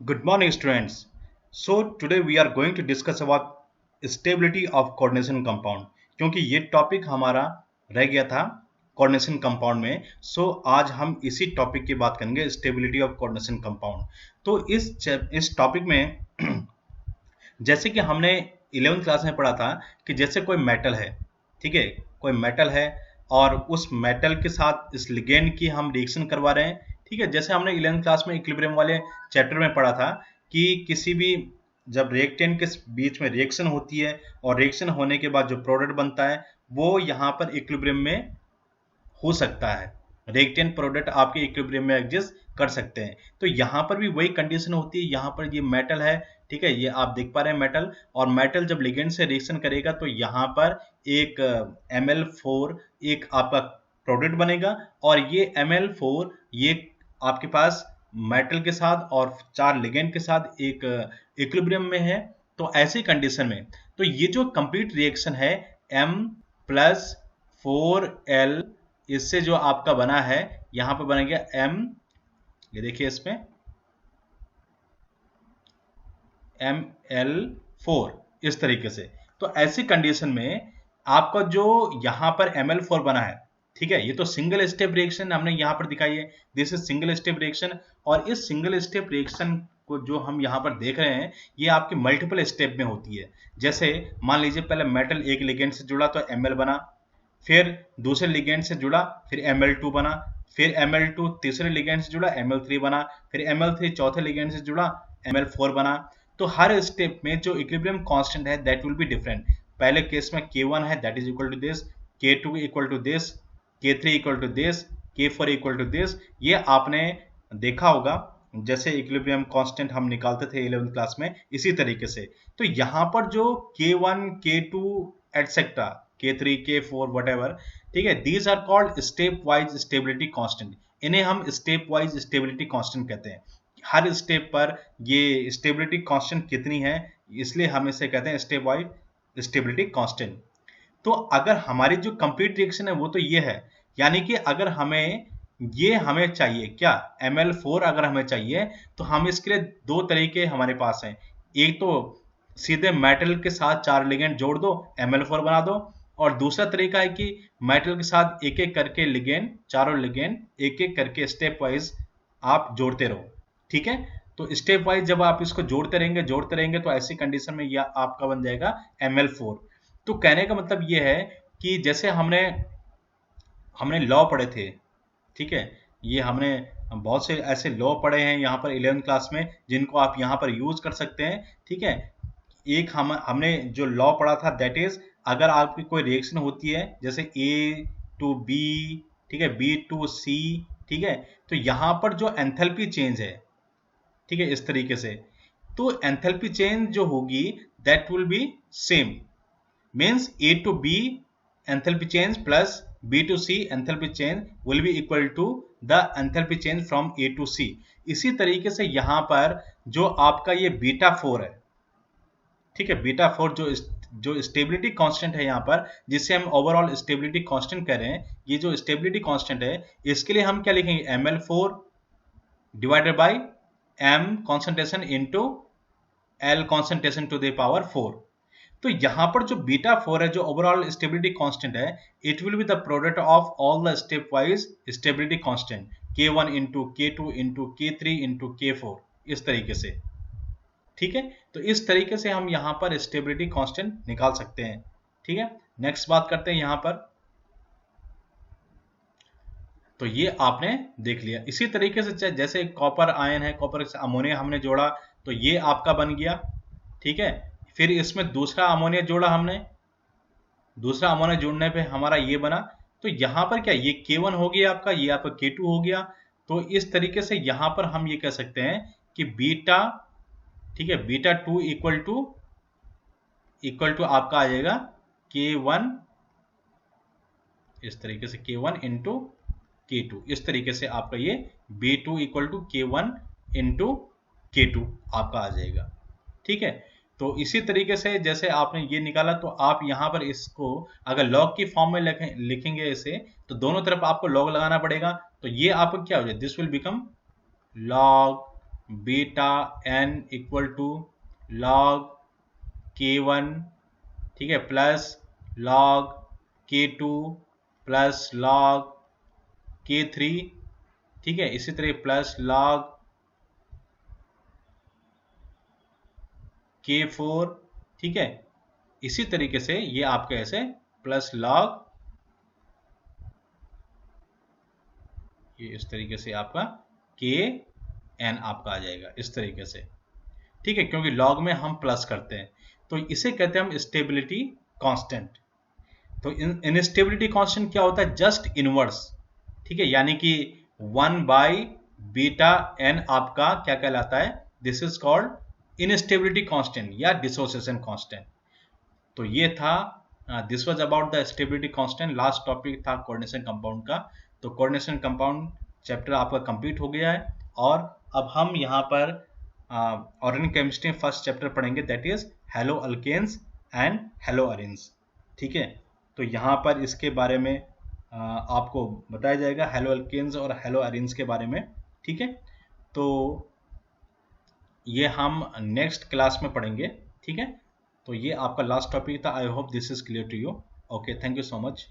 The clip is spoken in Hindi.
Good morning, students. So today we are going to discuss about stability of coordination compound. क्योंकि ये टॉपिक हमारा रह गया था कोऑर्डिनेशन कंपाउंड में, आज हम इसी टॉपिक की बात करेंगे, स्टेबिलिटी ऑफ कोऑर्डिनेशन कंपाउंड। तो इस टॉपिक में जैसे कि हमने 11th क्लास में पढ़ा था कि जैसे कोई मेटल है, ठीक है, कोई मेटल है और उस मेटल के साथ इस लिगेंड की हम रिएक्शन करवा रहे हैं, ठीक है। जैसे हमने 11th क्लास में इक्विलिब्रियम वाले चैप्टर में पढ़ा था कि किसी भी जब रिएक्टेंट के बीच में रिएक्शन होती है और रिएक्शन होने के बाद जो प्रोडक्ट बनता है वो यहाँ पर इक्विलिब्रियम में हो सकता है, रिएक्टेंट प्रोडक्ट आपके इक्विलिब्रियम में एग्जिस्ट कर सकते हैं। तो यहाँ पर भी वही कंडीशन होती है। यहाँ पर ये मेटल है, ठीक है, ये आप देख पा रहे हैं मेटल, और मेटल जब लिगेंड से रिएक्शन करेगा तो यहाँ पर एक Ml4 एक आपका प्रोडक्ट बनेगा और ये Ml4 ये आपके पास मेटल के साथ और 4 लिगेंड के साथ एक इक्विलिब्रियम में है। तो ऐसी कंडीशन में तो ये जो कंप्लीट रिएक्शन है M प्लस 4L इससे जो आपका बना है यहां पर बनेगा M, ये देखिए इसमें Ml4 इस तरीके से। तो ऐसी कंडीशन में आपका जो यहां पर Ml4 बना है, ठीक है, ये तो सिंगल स्टेप रिएक्शन हमने यहां पर दिखाई है, this is single step reaction. और इस सिंगल स्टेप रिएक्शन को जो हम यहां पर देख रहे हैं ये आपके मल्टीपल स्टेप में होती है। जैसे मान लीजिए पहले मेटल एक लिगेंड से जुड़ा तो Ml बना, फिर दूसरे लिगेंड से जुड़ा फिर Ml2 बना, फिर Ml2 तीसरे लिगेंड से जुड़ा Ml3 बना, फिर Ml3 चौथे लिगेंड से जुड़ा Ml4 बना। तो हर स्टेप में जो इक्विलिब्रियम कांस्टेंट है दैट विल बी डिफरेंट। पहले केस में K1 है that is equal to this, K2 equal to this, K3 equal to this, K4 equal to this. ये आपने देखा होगा जैसे इक्विलिब्रियम कांस्टेंट हम निकालते थे 11th क्लास में, इसी तरीके से। तो यहाँ पर जो K1 K2 etcetera K3 K4 whatever, ठीक है, these are called step wise stability constant। इन्हें हम स्टेप वाइज स्टेबिलिटी कांस्टेंट कहते हैं। हर स्टेप पर ये स्टेबिलिटी कांस्टेंट कितनी है इसलिए हम इसे कहते हैं स्टेप वाइज स्टेबिलिटी कांस्टेंट। तो अगर हमारी जो कंप्लीट रिएक्शन है वो तो ये है, यानी कि अगर हमें चाहिए क्या, Ml4 अगर हमें चाहिए तो हम इसके लिए दो तरीके हमारे पास हैं। एक तो सीधे मेटल के साथ 4 लिगेंड जोड़ दो Ml4 बना दो, और दूसरा तरीका है कि मेटल के साथ एक एक करके लिगेंड, चारों लिगेंड एक एक करके स्टेप वाइज आप जोड़ते रहो, ठीक है। तो स्टेप वाइज जब आप इसको जोड़ते रहेंगे तो ऐसी कंडीशन में यह आपका बन जाएगा Ml4। तो कहने का मतलब ये है कि जैसे हमने लॉ पढ़े थे, ठीक है, ये हमने बहुत से ऐसे लॉ पढ़े हैं यहाँ पर 11th क्लास में जिनको आप यहाँ पर यूज कर सकते हैं, ठीक है। एक हमने जो लॉ पढ़ा था दैट इज अगर आपकी कोई रिएक्शन होती है जैसे A टू B, ठीक है, B टू C, ठीक है, तो यहाँ पर जो एंथैल्पी चेंज है, ठीक है, इस तरीके से, तो एंथैल्पी चेंज जो होगी that will B same, means A to B enthalpy change plus B to C enthalpy change will be equal to the enthalpy change from A to C। इसी तरीके से यहाँ पर जो आपका ये बीटा 4 है, ठीक है, बीटा 4 जो स्टेबिलिटी कांस्टेंट है यहाँ पर, जिसे हम ओवरऑल स्टेबिलिटी कांस्टेंट कह रहे हैं, ये जो स्टेबिलिटी कांस्टेंट है इसके लिए हम क्या लिखेंगे, Ml4 divided by M concentration into L concentration to the power 4। तो यहाँ पर जो बीटा 4 है जो ओवरऑल स्टेबिलिटी कांस्टेंट है, it will be the product of all the stepwise stability constant, K1 into K2 into K3 into K4, इस तरीके से, ठीक है। तो इस तरीके से हम यहाँ पर स्टेबिलिटी कांस्टेंट निकाल सकते हैं, ठीक है। नेक्स्ट बात करते हैं यहाँ पर, तो ये आपने देख लिया। इसी तरीके से जैसे कॉपर आयन है, कॉपर से अमोनिया हमने जोड़ा तो ये आपका बन गया, ठीक है। फिर इसमें दूसरा अमोनिया जोड़ा हमने, दूसरा अमोनिया जोड़ने पे हमारा ये बना। तो यहाँ पर क्या, ये K1 हो गया आपका, ये आपका K2 हो गया। तो इस तरीके से यहाँ पर हम ये कह सकते हैं कि बीटा, ठीक है, बीटा 2 इक्वल टू आपका आ जाएगा K1, इस तरीके से K1 इंटू K2, इस तरीके से आपका ये B2 equal to K1 into K2 आपका आ जाएगा, ठीक है। तो इसी तरीके से जैसे आपने ये निकाला तो आप यहाँ पर इसको अगर लॉग की फॉर्म में लिखेंगे इसे, तो दोनों तरफ आपको लॉग लगाना पड़ेगा। तो ये आपको क्या हो जाए, this will become log beta n equal to log k1, ठीक है, plus log k2 plus log k3, ठीक है, इसी तरह प्लस log k4, ठीक है, इसी तरीके से ये आपके ऐसे प्लस log, ये इस तरीके से आपका kn आपका आ जाएगा इस तरीके से, ठीक है, क्योंकि log में हम प्लस करते हैं, तो इसे कहते हैं हम स्टेबिलिटी कांस्टेंट। तो इनस्टेबिलिटी कांस्टेंट क्या होता है? जस्ट इनवर्स, ठीक है, यानी कि 1 बाई बीटा एन आपका क्या कहलाता है? This is called instability constant या डिसोसिएशन कांस्टेंट। तो ये था, this was about the stability constant. Last topic था कोऑर्डिनेशन कंपाउंड का। तो कोऑर्डिनेशन कंपाउंड चैप्टर आपका कंप्लीट हो गया है, और अब हम यहाँ पर ऑर्गेनिक केमिस्ट्री फर्स्ट चैप्टर पढ़ेंगे, that is haloalkanes and haloarenes, ठीक है। तो यहाँ पर इसके बारे में आपको बताया जाएगा, हेलो अल्केन्स और हेलो अरेन्स के बारे में, ठीक है। तो ये हम नेक्स्ट क्लास में पढ़ेंगे, ठीक है। तो ये आपका लास्ट टॉपिक था। I hope this is clear to you. Okay, thank you so much.